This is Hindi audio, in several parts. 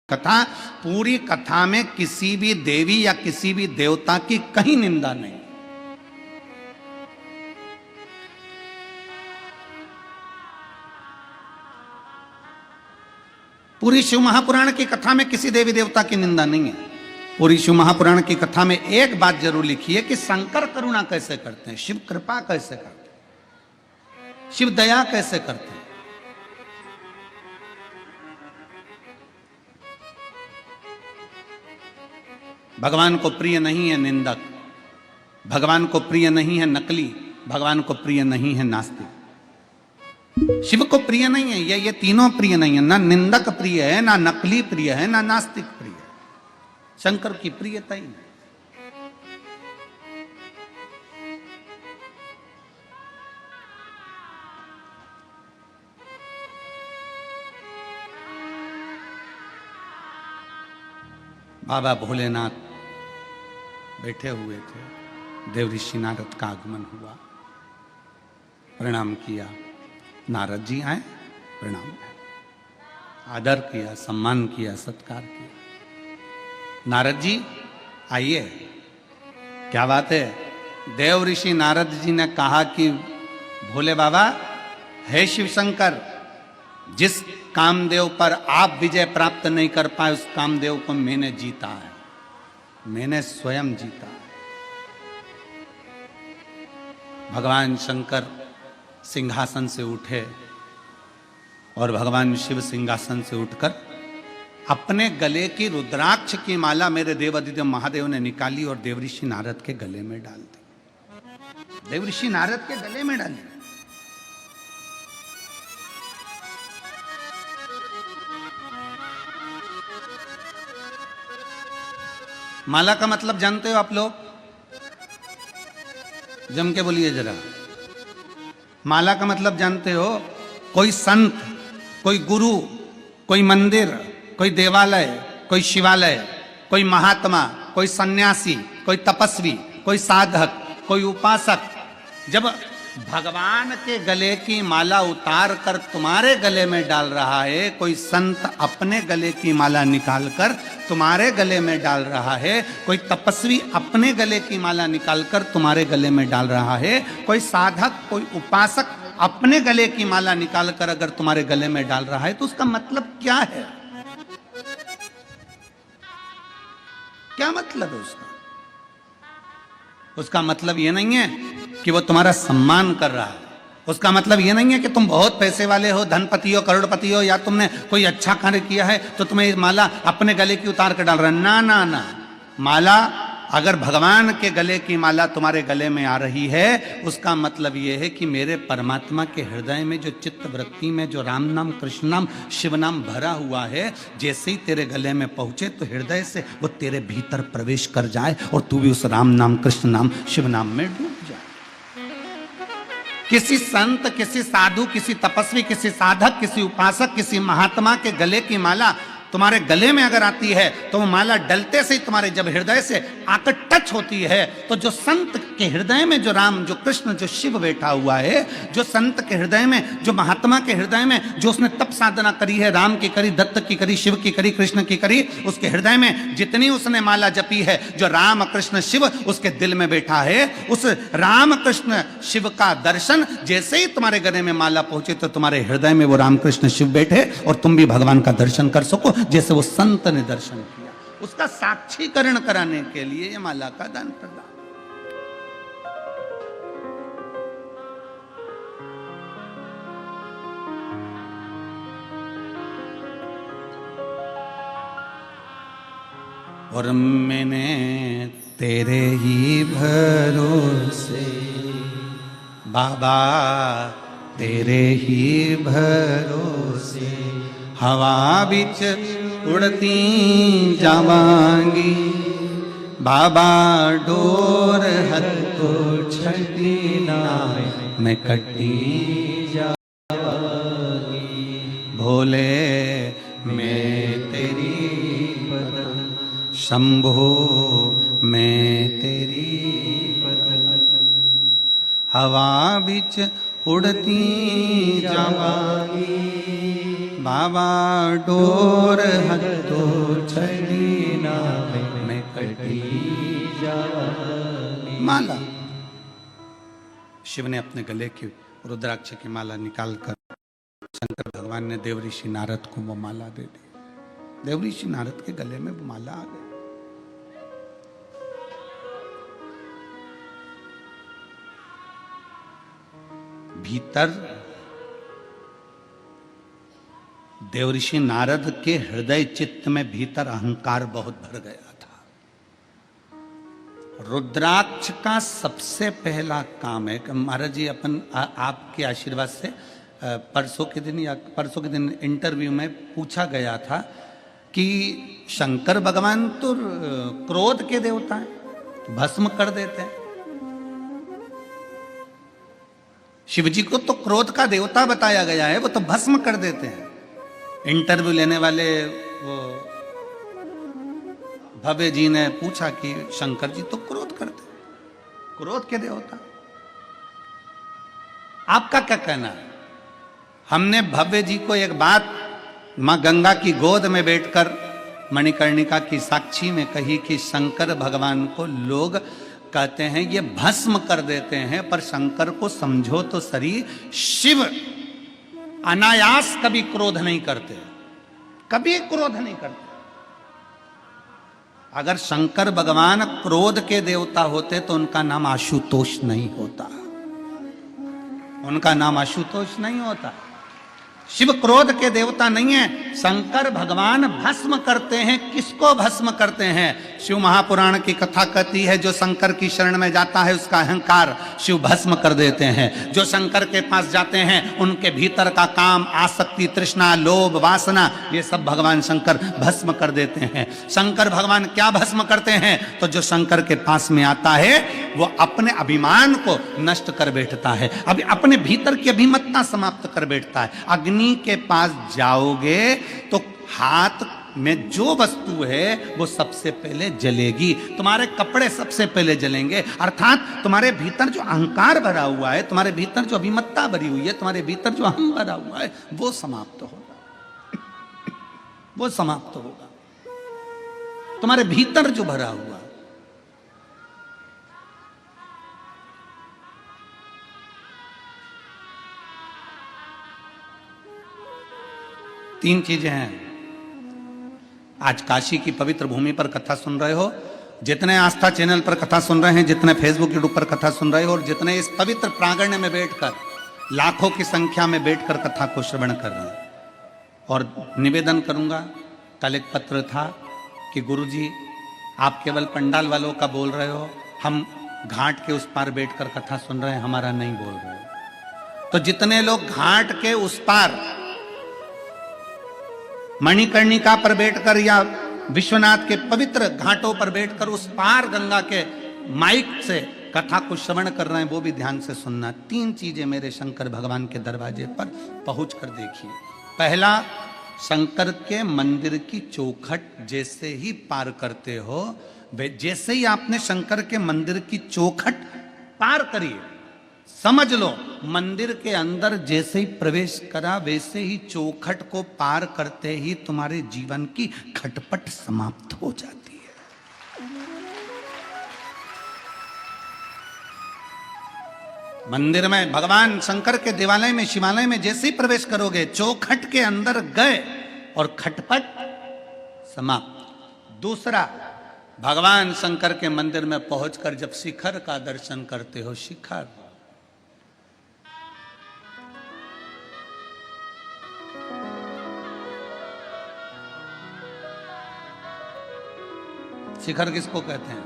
कथा, पूरी कथा में किसी भी देवी या किसी भी देवता की कहीं निंदा नहीं। पूरी शिव महापुराण की कथा में किसी देवी देवता की निंदा नहीं है। पूरी शिव महापुराण की कथा में एक बात जरूर लिखी है कि शंकर करुणा कैसे करते हैं, शिव कृपा कैसे करते हैं, शिव दया कैसे करते हैं। भगवान को प्रिय नहीं है निंदक, भगवान को प्रिय नहीं है नकली, भगवान को प्रिय नहीं है नास्तिक। शिव को प्रिय नहीं है ये तीनों प्रिय नहीं है। ना निंदक प्रिय है, ना नकली प्रिय है, ना नास्तिक प्रिय है। शंकर की प्रियता ही नहीं। बाबा भोलेनाथ बैठे हुए थे, देव ऋषि नारद का आगमन हुआ, प्रणाम किया। नारद जी आए, प्रणाम, आदर किया, सम्मान किया, सत्कार किया। नारद जी आइए, क्या बात है। देव ऋषि नारद जी ने कहा कि भोले बाबा, हे शिव शंकर, जिस कामदेव पर आप विजय प्राप्त नहीं कर पाए उस कामदेव को मैंने जीता है, मैंने स्वयं जीता है। भगवान शंकर सिंहासन से उठे और भगवान शिव सिंहासन से उठकर अपने गले की रुद्राक्ष की माला मेरे देवादिदेव महादेव ने निकाली और देवऋषि नारद के गले में डाल दी। देवऋषि नारद के गले में डाली। माला का मतलब जानते हो आप लोग? जम के बोलिए जरा। माला का मतलब जानते हो? कोई संत, कोई गुरु, कोई मंदिर, कोई देवालय, कोई शिवालय, कोई महात्मा, कोई सन्यासी, कोई तपस्वी, कोई साधक, कोई उपासक जब भगवान के गले की माला उतार कर तुम्हारे गले में डाल रहा है, कोई संत अपने गले की माला निकालकर तुम्हारे गले में डाल रहा है, कोई तपस्वी अपने गले की माला निकालकर तुम्हारे गले में डाल रहा है, कोई साधक, कोई उपासक अपने गले की माला निकालकर अगर तुम्हारे गले में डाल रहा है, तो उसका मतलब क्या है? क्या मतलब है उसका? उसका मतलब यह नहीं है कि वो तुम्हारा सम्मान कर रहा है। उसका मतलब यह नहीं है कि तुम बहुत पैसे वाले हो, धनपति हो, करोड़पति हो, या तुमने कोई अच्छा कार्य किया है तो तुम्हें ये माला अपने गले की उतार कर डाल रहा है। ना ना ना, माला अगर भगवान के गले की माला तुम्हारे गले में आ रही है, उसका मतलब यह है कि मेरे परमात्मा के हृदय में जो चित्त वृत्ति में जो राम नाम, कृष्ण नाम, शिव नाम भरा हुआ है, जैसे ही तेरे गले में पहुंचे तो हृदय से वो तेरे भीतर प्रवेश कर जाए और तू भी उस राम नाम, कृष्ण नाम, शिव नाम में डूब जाए। किसी संत, किसी साधु, किसी तपस्वी, किसी साधक, किसी उपासक, किसी महात्मा के गले की माला तुम्हारे गले में अगर आती है तो वो माला डलते से ही तुम्हारे जब हृदय से आकर टच होती है, तो जो संत के हृदय में जो राम, जो कृष्ण, जो शिव बैठा हुआ है, जो संत के हृदय में, जो महात्मा के हृदय में जो उसने तप साधना करी है, राम की करी, दत्त की करी, शिव की करी, कृष्ण की करी, उसके हृदय में जितनी उसने माला जपी है, जो राम कृष्ण शिव उसके दिल में बैठा है, उस राम कृष्ण शिव का दर्शन जैसे ही तुम्हारे गले में माला पहुंचे तो तुम्हारे हृदय में वो राम कृष्ण शिव बैठे और तुम भी भगवान का दर्शन कर सको जैसे वो संत ने दर्शन किया। उसका साक्षीकरण कराने के लिए ये माला का दान प्रदान। और मैंने तेरे ही भरोसे बाबा, तेरे ही भरोसे हवा बिच उड़ती जावांगी बाबा, डोर हथ को छड़ी ना मैं कटी जावांगी। भोले मैं तेरी शंभो मैं तेरी हवा बिच उड़ती जावांगी बाबा डोर हतो चली ना में कटी माला। शिव ने अपने गले की रुद्राक्ष की माला निकालकर शंकर भगवान ने देव ऋषि नारद को वो माला दे दी। देव ऋषि नारद के गले में वो माला आ गई। भीतर देवऋषि नारद के हृदय चित्त में भीतर अहंकार बहुत भर गया था। रुद्राक्ष का सबसे पहला काम है कि महाराज जी अपन आपके आशीर्वाद से परसों के दिन इंटरव्यू में पूछा गया था कि शंकर भगवान तो क्रोध के देवता हैं, तो भस्म कर देते हैं। शिव जी को तो क्रोध का देवता बताया गया है, वो तो भस्म कर देते हैं। इंटरव्यू लेने वाले वो भव्य जी ने पूछा कि शंकर जी तो क्रोध करते हैं, क्रोध के देवता, आपका क्या कहना है? हमने भव्य जी को एक बात मां गंगा की गोद में बैठकर मणिकर्णिका की साक्षी में कही कि शंकर भगवान को लोग कहते हैं ये भस्म कर देते हैं, पर शंकर को समझो तो सही, शिव अनायास कभी क्रोध नहीं करते, कभी क्रोध नहीं करते। अगर शंकर भगवान क्रोध के देवता होते तो उनका नाम आशुतोष नहीं होता, उनका नाम आशुतोष नहीं होता। शिव क्रोध के देवता नहीं है। शंकर भगवान भस्म करते हैं। किसको भस्म करते हैं? शिव महापुराण की कथा कहती है जो शंकर की शरण में जाता है उसका अहंकार शिव भस्म कर देते हैं। जो शंकर के पास जाते हैं उनके भीतर का काम, आसक्ति, तृष्णा, लोभ, वासना, ये सब भगवान शंकर भस्म कर देते हैं। शंकर भगवान क्या भस्म करते हैं? तो जो शंकर के पास में आता है वो अपने अभिमान को नष्ट कर बैठता है, अभी अपने भीतर की अभिमत्ता समाप्त कर बैठता है। अग्नि के पास जाओगे तो हाथ में जो वस्तु है वो सबसे पहले जलेगी, तुम्हारे कपड़े सबसे पहले जलेंगे। अर्थात तुम्हारे भीतर जो अहंकार भरा हुआ है, तुम्हारे भीतर जो अभिमत्ता भरी हुई है, तुम्हारे भीतर जो अहम भरा हुआ है, वो समाप्त होगा, वो समाप्त होगा। तुम्हारे भीतर जो भरा हुआ, तीन चीजें हैं। आज काशी की पवित्र भूमि पर कथा सुन रहे हो, जितने आस्था चैनल पर कथा सुन रहे हैं, जितने फेसबुक यूट्यूब पर कथा सुन रहे हो, और जितने इस पवित्र प्रांगण में बैठकर लाखों की संख्या में बैठकर कथा को श्रवण कर रहे हैं। और निवेदन करूंगा, कल एक पत्र था कि गुरुजी आप केवल पंडाल वालों का बोल रहे हो, हम घाट के उस पार बैठकर कथा सुन रहे हैं, हमारा नहीं बोल रहे हो। तो जितने लोग घाट के उस पार मणिकर्णिका पर बैठकर या विश्वनाथ के पवित्र घाटों पर बैठकर उस पार गंगा के माइक से कथा को श्रवण कर रहे हैं, वो भी ध्यान से सुनना। तीन चीजें मेरे शंकर भगवान के दरवाजे पर पहुंच कर देखिए। पहला, शंकर के मंदिर की चौखट जैसे ही पार करते हो, जैसे ही आपने शंकर के मंदिर की चौखट पार करिए, समझ लो मंदिर के अंदर जैसे ही प्रवेश करा, वैसे ही चौखट को पार करते ही तुम्हारे जीवन की खटपट समाप्त हो जाती है। मंदिर में, भगवान शंकर के देवालय में, शिवालय में जैसे ही प्रवेश करोगे, चौखट के अंदर गए और खटपट समाप्त। दूसरा, भगवान शंकर के मंदिर में पहुंचकर जब शिखर का दर्शन करते हो, शिखर, शिखर किसको कहते हैं?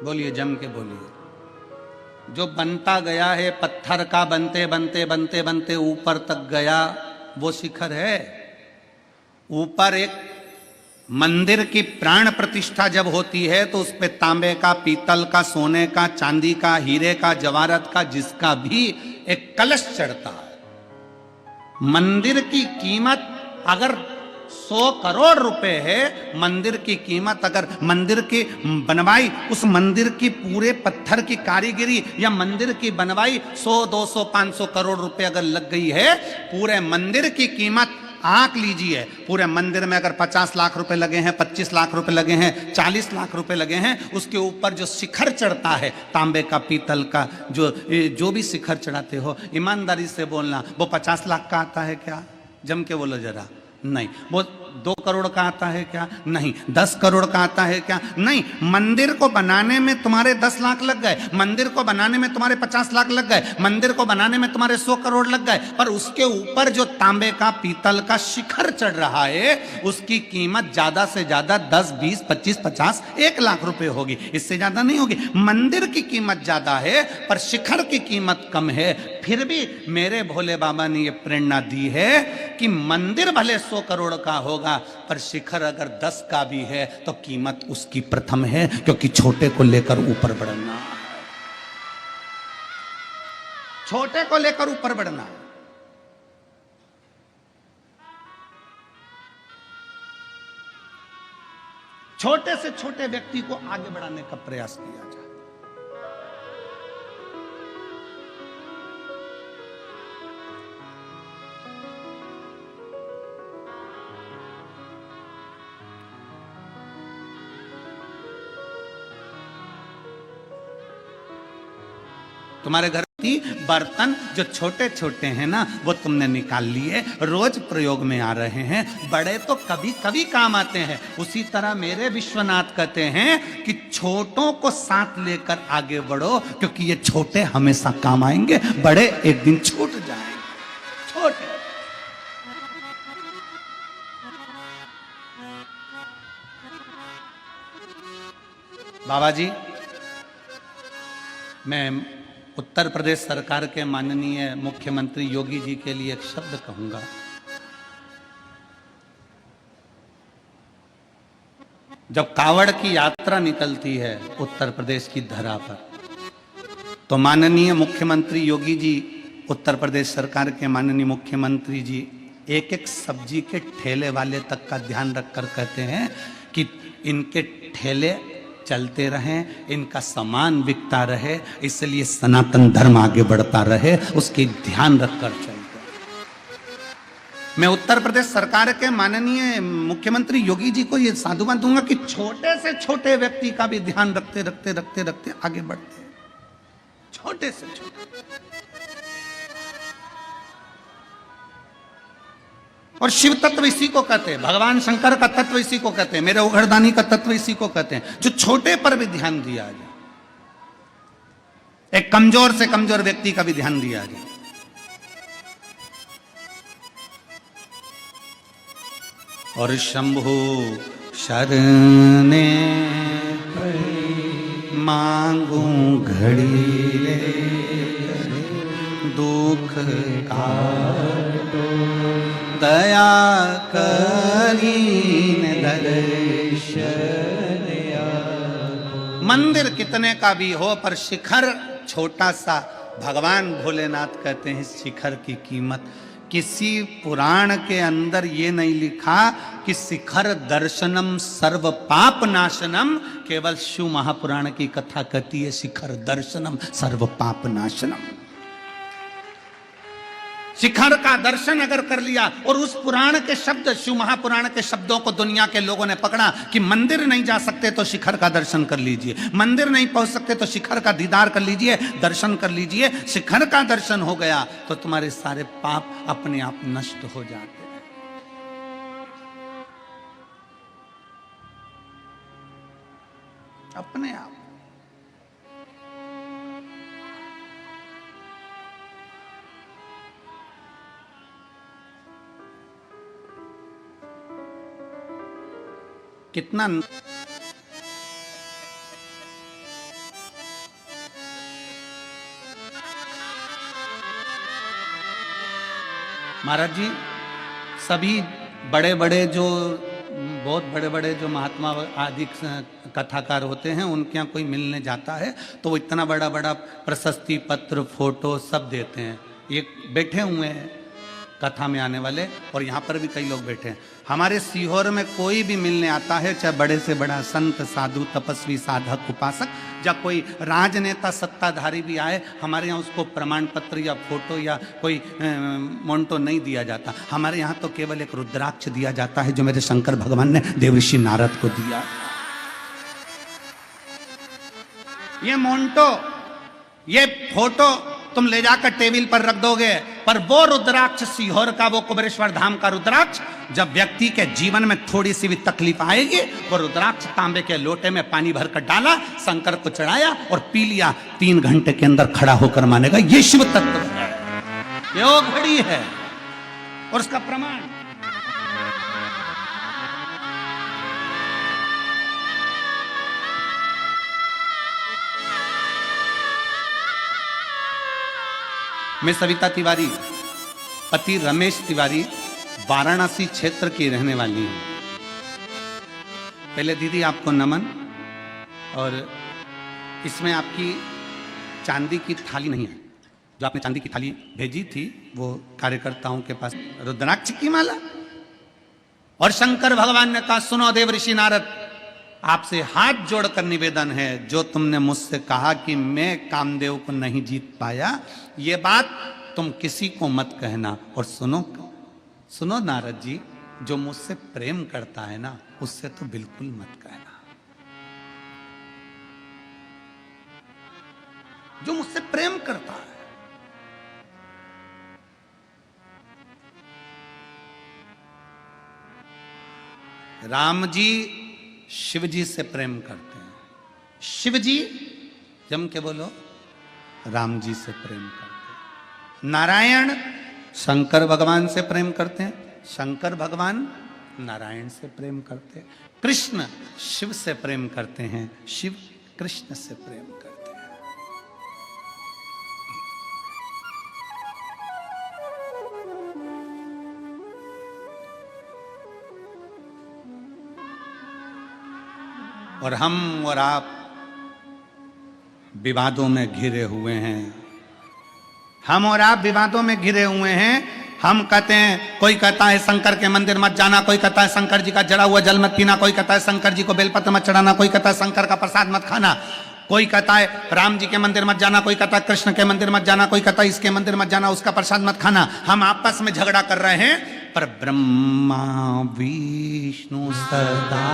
बोलिए, जम के बोलिए। जो बनता गया है, पत्थर का बनते बनते बनते बनते ऊपर तक गया, वो शिखर है। ऊपर एक मंदिर की प्राण प्रतिष्ठा जब होती है तो उस पे तांबे का, पीतल का, सोने का, चांदी का, हीरे का, जवाहरत का, जिसका भी एक कलश चढ़ता है। मंदिर की कीमत अगर 100 करोड़ रुपए है मंदिर की कीमत। अगर मंदिर की बनवाई, उस मंदिर की पूरे पत्थर की कारीगरी या मंदिर की बनवाई 100, 200, 500 करोड़ रुपए अगर लग गई है, पूरे मंदिर की कीमत आंक लीजिए। पूरे मंदिर में अगर 50 लाख रुपए लगे हैं, 25 लाख रुपए लगे हैं, 40 लाख रुपए लगे हैं, उसके ऊपर जो शिखर चढ़ता है तांबे का, पीतल का, जो भी शिखर चढ़ाते हो, ईमानदारी से बोलना, वो 50 लाख का आता है क्या? जम के बोलो जरा। नहीं। वो 2 करोड़ का आता है क्या? नहीं। 10 करोड़ का आता है क्या? नहीं। मंदिर को बनाने में तुम्हारे 10 लाख लग गए, मंदिर को बनाने में तुम्हारे 50 लाख लग गए, मंदिर को बनाने में तुम्हारे 100 करोड़ लग गए, पर उसके ऊपर जो तांबे का, पीतल का शिखर चढ़ रहा है, उसकी कीमत ज्यादा से ज्यादा 10, 20, 25, 50, 1 लाख रुपए होगी, इससे ज्यादा नहीं होगी। मंदिर की कीमत ज्यादा है पर शिखर की कीमत कम है। फिर भी मेरे भोले बाबा ने यह प्रेरणा दी है कि मंदिर भले 100 करोड़ का होगा, पर शिखर अगर 10 का भी है तो कीमत उसकी प्रथम है, क्योंकि छोटे को लेकर ऊपर बढ़ना, छोटे को लेकर ऊपर बढ़ना। छोटे से छोटे व्यक्ति को आगे बढ़ाने का प्रयास किया जाए। तुम्हारे घर की बर्तन जो छोटे छोटे हैं ना, वो तुमने निकाल लिए, रोज प्रयोग में आ रहे हैं, बड़े तो कभी कभी काम आते हैं। उसी तरह मेरे विश्वनाथ कहते हैं कि छोटों को साथ लेकर आगे बढ़ो, क्योंकि ये छोटे हमेशा काम आएंगे, बड़े एक दिन छूट जाएंगे। छोटे बाबा जी, मैं उत्तर प्रदेश सरकार के माननीय मुख्यमंत्री योगी जी के लिए एक शब्द कहूंगा। जब कावड़ की यात्रा निकलती है उत्तर प्रदेश की धरा पर, तो माननीय मुख्यमंत्री योगी जी, उत्तर प्रदेश सरकार के माननीय मुख्यमंत्री जी, एक एक सब्जी के ठेले वाले तक का ध्यान रखकर कहते हैं कि इनके ठेले चलते रहें, इनका सामान बिकता रहे, इसलिए सनातन धर्म आगे बढ़ता रहे, उसकी ध्यान रखकर चलते। मैं उत्तर प्रदेश सरकार के माननीय मुख्यमंत्री योगी जी को यह साधुवाद दूंगा कि छोटे से छोटे व्यक्ति का भी ध्यान रखते रखते रखते रखते आगे बढ़ते, छोटे से छोटे। और शिव तत्व इसी को कहते हैं, भगवान शंकर का तत्व इसी को कहते हैं, मेरे उघड़दानी का तत्व इसी को कहते हैं, जो छोटे पर भी ध्यान दिया जाए, एक कमजोर से कमजोर व्यक्ति का भी ध्यान दिया जाए। और शंभु शरणे मांगू घड़ी रे, दुख काटो दया करीन दर्शन। मंदिर कितने का भी हो, पर शिखर छोटा सा, भगवान भोलेनाथ कहते हैं शिखर की कीमत। किसी पुराण के अंदर ये नहीं लिखा कि शिखर दर्शनम सर्व पाप नाशनम, केवल शिव महापुराण की कथा कहती है शिखर दर्शनम सर्व पाप नाशनम। शिखर का दर्शन अगर कर लिया, और उस पुराण के शब्द, शिव महापुराण के शब्दों को दुनिया के लोगों ने पकड़ा कि मंदिर नहीं जा सकते तो शिखर का दर्शन कर लीजिए, मंदिर नहीं पहुंच सकते तो शिखर का दीदार कर लीजिए, दर्शन कर लीजिए। शिखर का दर्शन हो गया तो तुम्हारे सारे पाप अपने आप नष्ट हो जाते हैं। अपने आप। कितना महाराज जी, सभी बड़े बड़े जो बहुत बड़े बड़े जो महात्मा आदि कथाकार होते हैं, उनके यहाँ कोई मिलने जाता है तो वो इतना बड़ा बड़ा प्रशस्ति पत्र, फोटो सब देते हैं। ये बैठे हुए हैं, कथा में आने वाले, और यहाँ पर भी कई लोग बैठे हैं। हमारे सीहोर में कोई भी मिलने आता है, चाहे बड़े से बड़ा संत, साधु, तपस्वी, साधक, उपासक, या कोई राजनेता, सत्ताधारी भी आए, हमारे यहाँ उसको प्रमाण पत्र या फोटो या कोई मोन्टो नहीं दिया जाता। हमारे यहाँ तो केवल एक रुद्राक्ष दिया जाता है, जो मेरे शंकर भगवान ने देवऋषि नारद को दिया। ये मोन्टो, ये फोटो तुम ले जाकर टेबल पर रख दोगे, पर वो रुद्राक्ष सीहोर का, वो कुबेरेश्वर धाम का रुद्राक्ष, जब व्यक्ति के जीवन में थोड़ी सी भी तकलीफ आएगी, वो रुद्राक्ष तांबे के लोटे में पानी भरकर डाला, शंकर को चढ़ाया और पी लिया, 3 घंटे के अंदर खड़ा होकर मानेगा ये शिव तत्व है, ये वो घड़ी है। और उसका प्रमाण मैं सविता तिवारी, पति रमेश तिवारी, वाराणसी क्षेत्र की रहने वाली हूं। पहले दीदी आपको नमन, और इसमें आपकी चांदी की थाली नहीं है, जो आपने चांदी की थाली भेजी थी वो कार्यकर्ताओं के पास रुद्राक्ष की माला। और शंकर भगवान ने कहा, सुनो देव ऋषि नारद, आपसे हाथ जोड़कर निवेदन है, जो तुमने मुझसे कहा कि मैं कामदेव को नहीं जीत पाया, ये बात तुम किसी को मत कहना। और सुनो नारद जी, जो मुझसे प्रेम करता है ना, उससे तो बिल्कुल मत कहना। जो मुझसे प्रेम करता है, राम जी शिव जी से प्रेम करते हैं, शिव जी जम के बोलो राम जी से प्रेम करते हैं, नारायण शंकर भगवान से प्रेम करते हैं, शंकर भगवान नारायण से प्रेम करते हैं, कृष्ण शिव से प्रेम करते हैं, शिव कृष्ण से प्रेम करते हैं। और हम और आप विवादों में घिरे हुए हैं, हम और आप विवादों में घिरे हुए हैं। हम कहते हैं, कोई कहता है शंकर के मंदिर मत जाना, कोई कहता है शंकर जी का जड़ा हुआ जल मत पीना, कोई कहता है शंकर जी को बेलपत्र मत चढ़ाना, कोई कहता है शंकर का प्रसाद मत खाना, कोई कहता है राम जी के मंदिर मत जाना, कोई कहता है कृष्ण के मंदिर मत जाना, कोई कहता है इसके मंदिर मत जाना, उसका प्रसाद मत खाना। हम आपस में झगड़ा कर रहे हैं, पर ब्रह्मा विष्णु सदा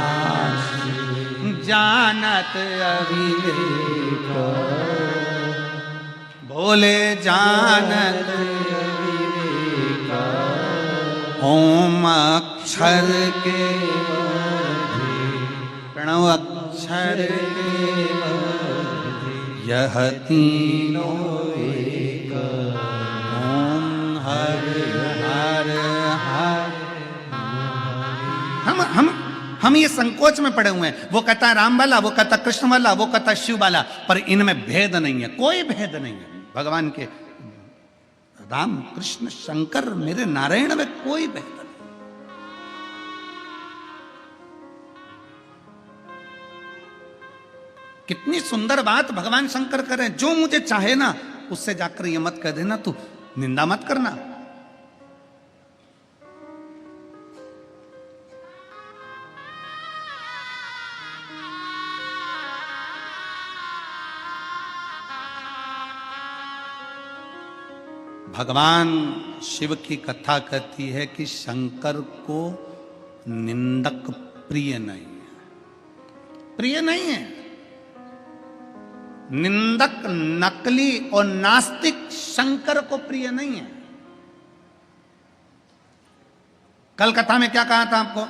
जानत अविवेक, भोले जानत अविवेक, ओम अक्षर के प्रणव अक्षर के यह तीनों एक, ओम हर हर हर। हम ये संकोच में पड़े हुए हैं, वो कहता है राम वाला, वो कहता कृष्ण वाला, वो कहता शिव वाला, पर इनमें भेद नहीं है, कोई भेद नहीं है। भगवान के राम कृष्ण शंकर मेरे नारायण में कोई भेद नहीं। कितनी सुंदर बात भगवान शंकर करें, जो मुझे चाहे ना उससे जाकर ये मत कह देना, तू निंदा मत करना। भगवान शिव की कथा कहती है कि शंकर को निंदक प्रिय नहीं है, प्रिय नहीं है। निंदक, नकली और नास्तिक शंकर को प्रिय नहीं है। कल कथा में क्या कहा था आपको,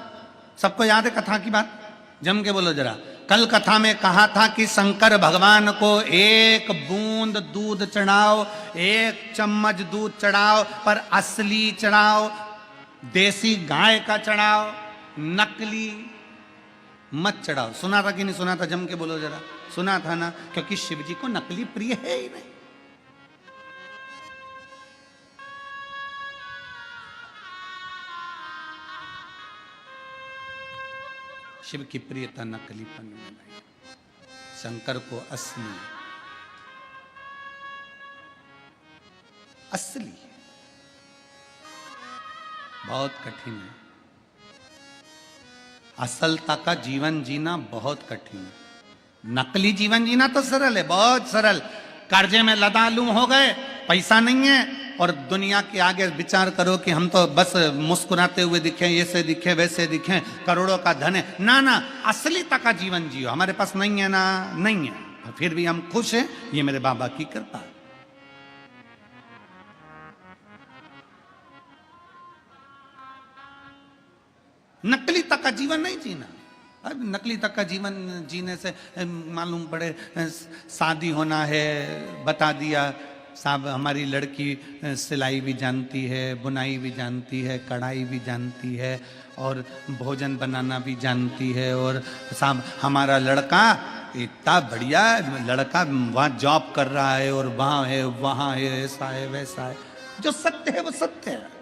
सबको याद है कथा की बात? जम के बोलो जरा। कल कथा में कहा था कि शंकर भगवान को एक बूंद दूध चढ़ाओ, एक चम्मच दूध चढ़ाओ, पर असली चढ़ाओ, देसी गाय का चढ़ाओ, नकली मत चढ़ाओ। सुना था कि नहीं सुना था? जम के बोलो जरा। सुना था ना, क्योंकि शिव जी को नकली प्रिय है ही नहीं। शिव की प्रियता नकलीपन में नहीं, शंकर को असली असली। बहुत कठिन है। असलता का जीवन जीना बहुत कठिन है। नकली जीवन जीना तो सरल है, बहुत सरल। कर्जे में लदालू हो गए, पैसा नहीं है, और दुनिया के आगे विचार करो कि हम तो बस मुस्कुराते हुए दिखे, ऐसे दिखे वैसे दिखे, करोड़ों का धन है। ना ना, असलियता का जीवन जियो। हमारे पास नहीं है ना, नहीं है, फिर भी हम खुश हैं, ये मेरे बाबा की कृपा है। नकली तक का जीवन नहीं जीना। अब नकली तक का जीवन जीने से मालूम पड़े शादी होना है, बता दिया साहब हमारी लड़की सिलाई भी जानती है, बुनाई भी जानती है, कढ़ाई भी जानती है, और भोजन बनाना भी जानती है, और साहब हमारा लड़का इतना बढ़िया लड़का वहाँ जॉब कर रहा है, और वहाँ है वहाँ है, ऐसा है वैसा है। जो सत्य है वो सत्य है।